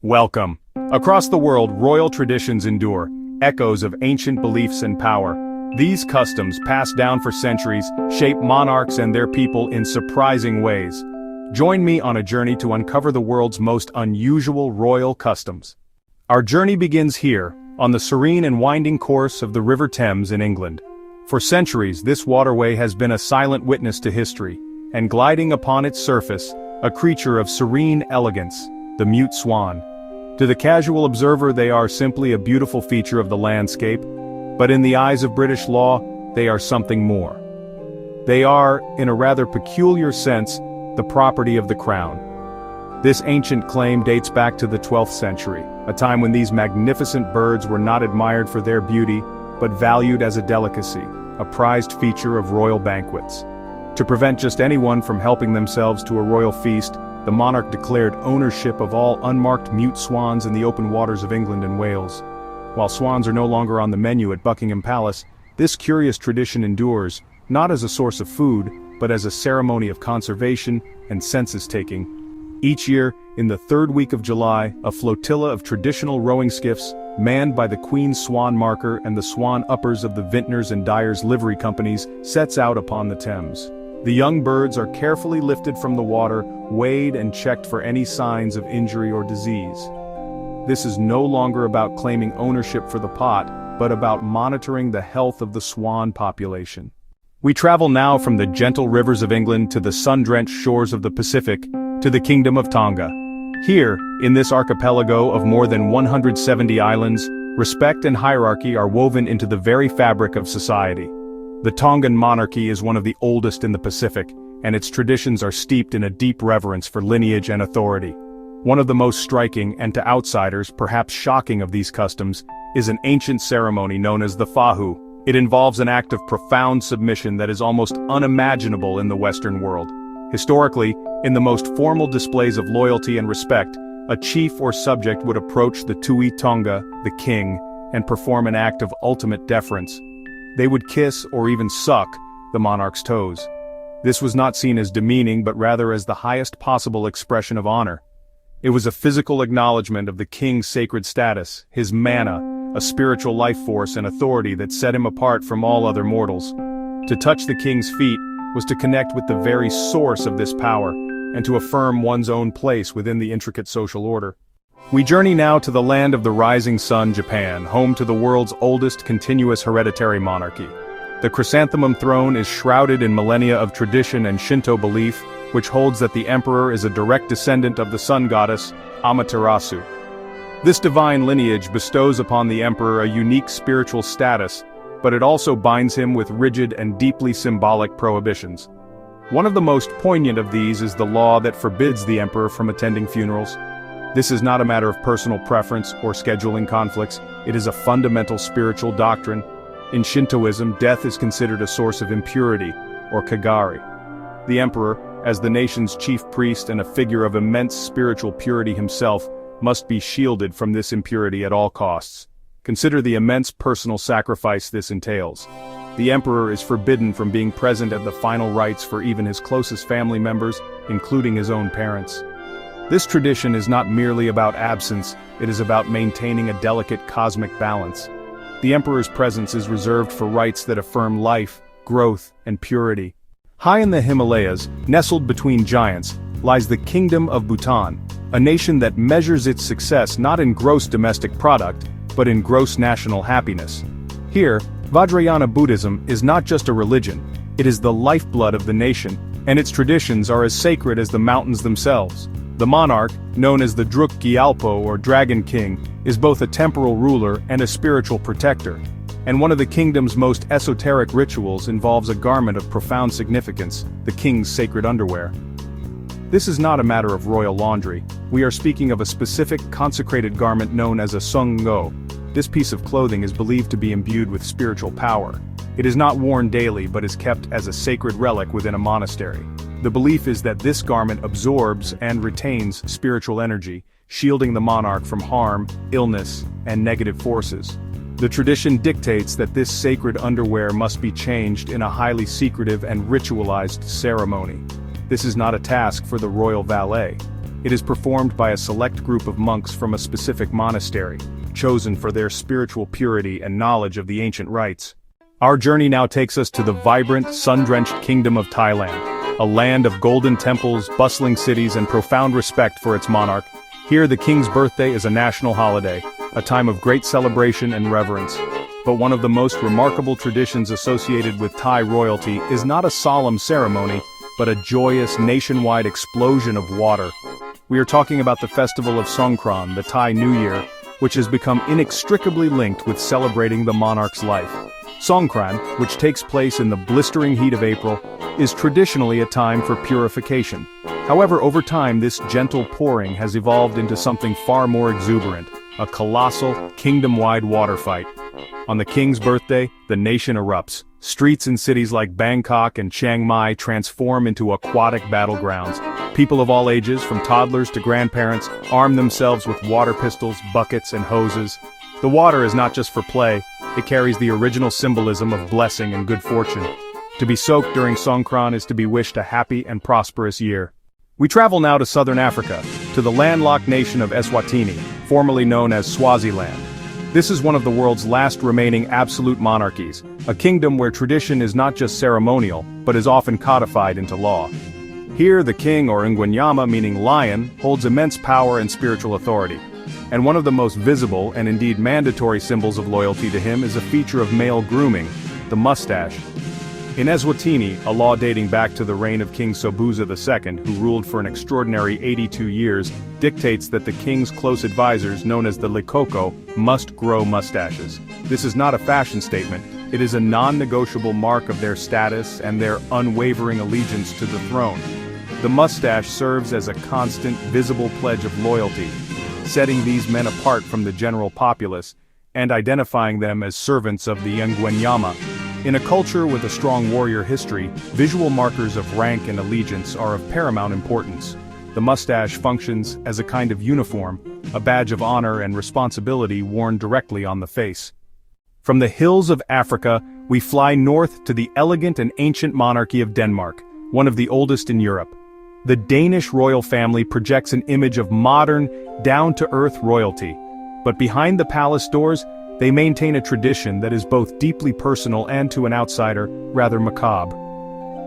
Welcome. Across the world, royal traditions endure, echoes of ancient beliefs and power. These customs, passed down for centuries, shape monarchs and their people in surprising ways. Join me on a journey to uncover the world's most unusual royal customs. Our journey begins here, on the serene and winding course of the River Thames in England. For centuries, this waterway has been a silent witness to history, and gliding upon its surface, a creature of serene elegance, the mute swan. To the casual observer, they are simply a beautiful feature of the landscape, but in the eyes of British law, they are something more. They are, in a rather peculiar sense, the property of the crown. This ancient claim dates back to the 12th century, a time when these magnificent birds were not admired for their beauty, but valued as a delicacy, a prized feature of royal banquets. To prevent just anyone from helping themselves to a royal feast, the monarch declared ownership of all unmarked mute swans in the open waters of England and Wales. While swans are no longer on the menu at Buckingham Palace, this curious tradition endures, not as a source of food, but as a ceremony of conservation and census-taking. Each year, in the third week of July, a flotilla of traditional rowing skiffs, manned by the Queen's Swan Marker and the Swan Uppers of the Vintners and Dyers livery companies, sets out upon the Thames. The young birds are carefully lifted from the water, weighed and checked for any signs of injury or disease. This is no longer about claiming ownership for the pot, but about monitoring the health of the swan population. We travel now from the gentle rivers of England to the sun-drenched shores of the Pacific, to the Kingdom of Tonga. Here, in this archipelago of more than 170 islands, respect and hierarchy are woven into the very fabric of society. The Tongan monarchy is one of the oldest in the Pacific, and its traditions are steeped in a deep reverence for lineage and authority. One of the most striking, and to outsiders perhaps shocking of these customs, is an ancient ceremony known as the fahu. It involves an act of profound submission that is almost unimaginable in the Western world. Historically, in the most formal displays of loyalty and respect, a chief or subject would approach the Tui Tonga, the king, and perform an act of ultimate deference. They would kiss or even suck the monarch's toes. This was not seen as demeaning but rather as the highest possible expression of honor. It was a physical acknowledgement of the king's sacred status, his mana, a spiritual life force and authority that set him apart from all other mortals. To touch the king's feet was to connect with the very source of this power, and to affirm one's own place within the intricate social order. We journey now to the land of the rising sun, Japan, home to the world's oldest continuous hereditary monarchy. The chrysanthemum throne is shrouded in millennia of tradition and Shinto belief, which holds that the emperor is a direct descendant of the sun goddess, Amaterasu. This divine lineage bestows upon the emperor a unique spiritual status, but it also binds him with rigid and deeply symbolic prohibitions. One of the most poignant of these is the law that forbids the emperor from attending funerals. This is not a matter of personal preference or scheduling conflicts, it is a fundamental spiritual doctrine. In Shintoism, death is considered a source of impurity, or kagari. The emperor, as the nation's chief priest and a figure of immense spiritual purity himself, must be shielded from this impurity at all costs. Consider the immense personal sacrifice this entails. The emperor is forbidden from being present at the final rites for even his closest family members, including his own parents. This tradition is not merely about absence, it is about maintaining a delicate cosmic balance. The emperor's presence is reserved for rites that affirm life, growth, and purity. High in the Himalayas, nestled between giants, lies the Kingdom of Bhutan, a nation that measures its success not in gross domestic product, but in gross national happiness. Here, Vajrayana Buddhism is not just a religion, it is the lifeblood of the nation, and its traditions are as sacred as the mountains themselves. The monarch, known as the Druk Gyalpo or Dragon King, is both a temporal ruler and a spiritual protector, and one of the kingdom's most esoteric rituals involves a garment of profound significance, the king's sacred underwear. This is not a matter of royal laundry, we are speaking of a specific consecrated garment known as a sunggo. This piece of clothing is believed to be imbued with spiritual power. It is not worn daily but is kept as a sacred relic within a monastery. The belief is that this garment absorbs and retains spiritual energy, shielding the monarch from harm, illness, and negative forces. The tradition dictates that this sacred underwear must be changed in a highly secretive and ritualized ceremony. This is not a task for the royal valet. It is performed by a select group of monks from a specific monastery, chosen for their spiritual purity and knowledge of the ancient rites. Our journey now takes us to the vibrant, sun-drenched kingdom of Thailand, a land of golden temples, bustling cities, and profound respect for its monarch. Here, the king's birthday is a national holiday, a time of great celebration and reverence. But one of the most remarkable traditions associated with Thai royalty is not a solemn ceremony, but a joyous nationwide explosion of water. We are talking about the festival of Songkran, the Thai New Year, which has become inextricably linked with celebrating the monarch's life. Songkran, which takes place in the blistering heat of April, is traditionally a time for purification. However, over time this gentle pouring has evolved into something far more exuberant, a colossal, kingdom-wide water fight. On the king's birthday, the nation erupts. Streets in cities like Bangkok and Chiang Mai transform into aquatic battlegrounds. People of all ages, from toddlers to grandparents, arm themselves with water pistols, buckets, and hoses. The water is not just for play, it carries the original symbolism of blessing and good fortune. To be soaked during Songkran is to be wished a happy and prosperous year. We travel now to southern Africa, to the landlocked nation of Eswatini, formerly known as Swaziland. This is one of the world's last remaining absolute monarchies, a kingdom where tradition is not just ceremonial, but is often codified into law. Here, the king, or Ngwenyama meaning lion, holds immense power and spiritual authority. And one of the most visible and indeed mandatory symbols of loyalty to him is a feature of male grooming, the mustache. In Eswatini, a law dating back to the reign of King Sobhuza II, who ruled for an extraordinary 82 years, dictates that the king's close advisors, known as the Likoko, must grow mustaches. This is not a fashion statement, it is a non-negotiable mark of their status and their unwavering allegiance to the throne. The mustache serves as a constant, visible pledge of loyalty, setting these men apart from the general populace, and identifying them as servants of the Ngwenyama. In a culture with a strong warrior history, visual markers of rank and allegiance are of paramount importance. The mustache functions as a kind of uniform, a badge of honor and responsibility worn directly on the face. From the hills of Africa, we fly north to the elegant and ancient monarchy of Denmark, one of the oldest in Europe. The Danish royal family projects an image of modern, down-to-earth royalty. But behind the palace doors, they maintain a tradition that is both deeply personal and, to an outsider, rather macabre.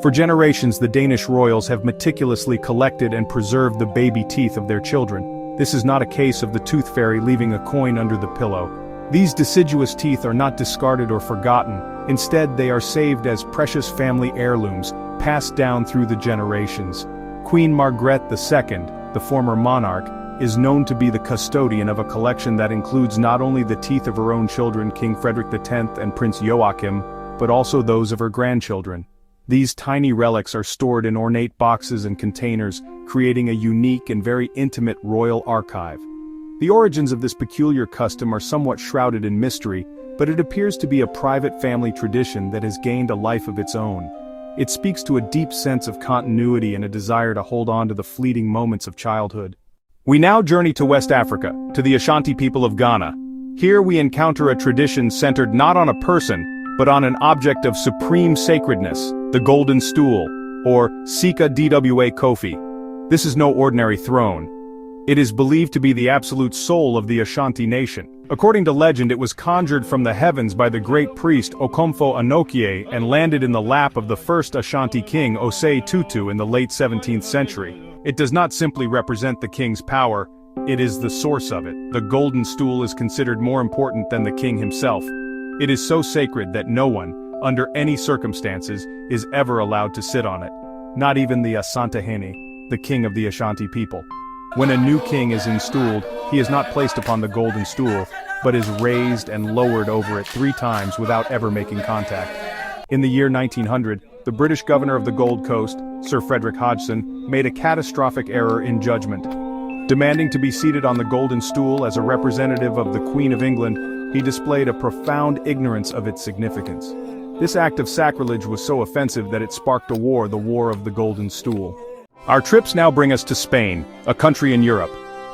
For generations, the Danish royals have meticulously collected and preserved the baby teeth of their children. This is not a case of the tooth fairy leaving a coin under the pillow. These deciduous teeth are not discarded or forgotten. Instead, they are saved as precious family heirlooms, passed down through the generations. Queen Margrethe II, the former monarch, is known to be the custodian of a collection that includes not only the teeth of her own children, King Frederick X and Prince Joachim, but also those of her grandchildren. These tiny relics are stored in ornate boxes and containers, creating a unique and very intimate royal archive. The origins of this peculiar custom are somewhat shrouded in mystery, but it appears to be a private family tradition that has gained a life of its own. It speaks to a deep sense of continuity and a desire to hold on to the fleeting moments of childhood. We now journey to West Africa, to the Ashanti people of Ghana. Here we encounter a tradition centered not on a person, but on an object of supreme sacredness, the golden stool, or Sika Dwa Kofi. This is no ordinary throne. It is believed to be the absolute soul of the Ashanti nation. According to legend, it was conjured from the heavens by the great priest Okomfo Anokie and landed in the lap of the first Ashanti king Osei Tutu in the late 17th century. It does not simply represent the king's power, it is the source of it. The golden stool is considered more important than the king himself. It is so sacred that no one, under any circumstances, is ever allowed to sit on it. Not even the Asantehene, the king of the Ashanti people. When a new king is installed, he is not placed upon the golden stool, but is raised and lowered over it 3 times without ever making contact. In the year 1900, the British governor of the Gold Coast, Sir Frederick Hodgson, made a catastrophic error in judgment. Demanding to be seated on the golden stool as a representative of the Queen of England, he displayed a profound ignorance of its significance. This act of sacrilege was so offensive that it sparked a war, the War of the Golden Stool. Our trips now bring us to Spain, a country in Europe.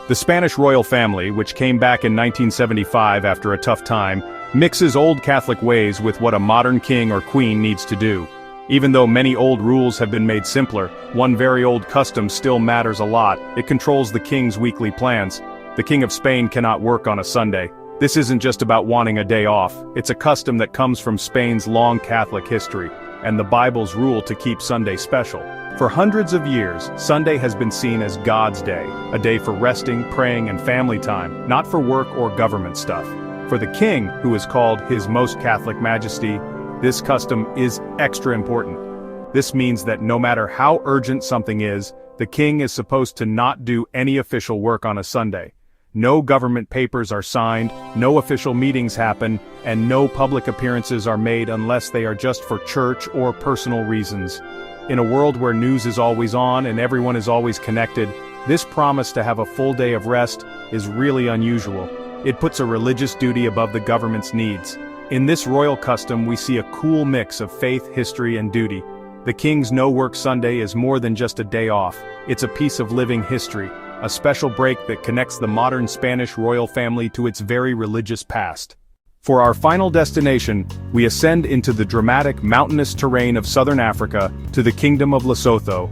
The Spanish royal family, which came back in 1975 after a tough time, mixes old Catholic ways with what a modern king or queen needs to do. Even though many old rules have been made simpler, one very old custom still matters a lot. It controls the king's weekly plans. The King of Spain cannot work on a Sunday. This isn't just about wanting a day off. It's a custom that comes from Spain's long Catholic history, and the Bible's rule to keep Sunday special. For hundreds of years, Sunday has been seen as God's day, a day for resting, praying, and family time, not for work or government stuff. For the king, who is called His Most Catholic Majesty, this custom is extra important. This means that no matter how urgent something is, the king is supposed to not do any official work on a Sunday. No government papers are signed, no official meetings happen, and no public appearances are made unless they are just for church or personal reasons. In a world where news is always on and everyone is always connected, this promise to have a full day of rest is really unusual. It puts a religious duty above the government's needs. In this royal custom, we see a cool mix of faith, history, and duty. The King's No-Work Sunday is more than just a day off. It's a piece of living history, a special break that connects the modern Spanish royal family to its very religious past. For our final destination, we ascend into the dramatic mountainous terrain of southern Africa to the Kingdom of Lesotho.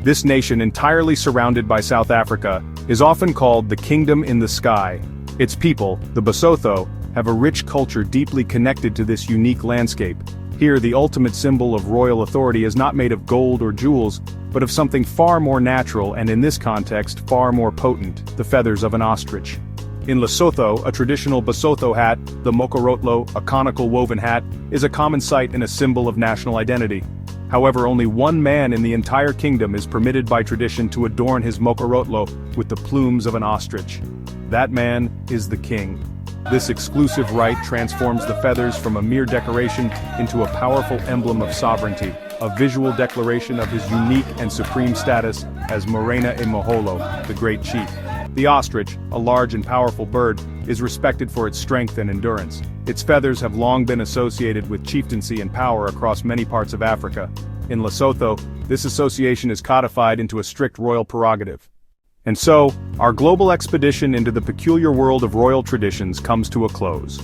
This nation, entirely surrounded by South Africa, is often called the Kingdom in the Sky. Its people, the Basotho, have a rich culture deeply connected to this unique landscape. Here, the ultimate symbol of royal authority is not made of gold or jewels, but of something far more natural and in this context, far more potent, the feathers of an ostrich. In Lesotho, a traditional Basotho hat, the mokorotlo, a conical woven hat, is a common sight and a symbol of national identity. However, only one man in the entire kingdom is permitted by tradition to adorn his mokorotlo with the plumes of an ostrich. That man is the king. This exclusive right transforms the feathers from a mere decoration into a powerful emblem of sovereignty, a visual declaration of his unique and supreme status as Morena e Moholo, the great chief. The ostrich, a large and powerful bird, is respected for its strength and endurance. Its feathers have long been associated with chieftaincy and power across many parts of Africa. In Lesotho, this association is codified into a strict royal prerogative. And so, our global expedition into the peculiar world of royal traditions comes to a close.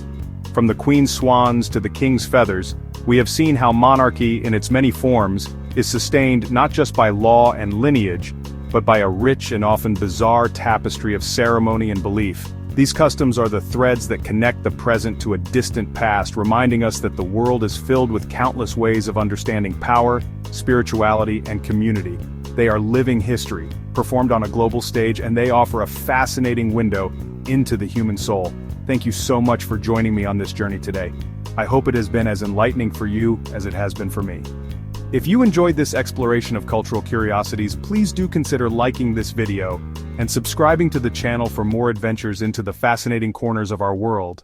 From the queen's swans to the king's feathers, we have seen how monarchy in its many forms is sustained not just by law and lineage, but by a rich and often bizarre tapestry of ceremony and belief. These customs are the threads that connect the present to a distant past, reminding us that the world is filled with countless ways of understanding power, spirituality, and community. They are living history, performed on a global stage, and they offer a fascinating window into the human soul. Thank you so much for joining me on this journey today. I hope it has been as enlightening for you as it has been for me. If you enjoyed this exploration of cultural curiosities, please do consider liking this video and subscribing to the channel for more adventures into the fascinating corners of our world.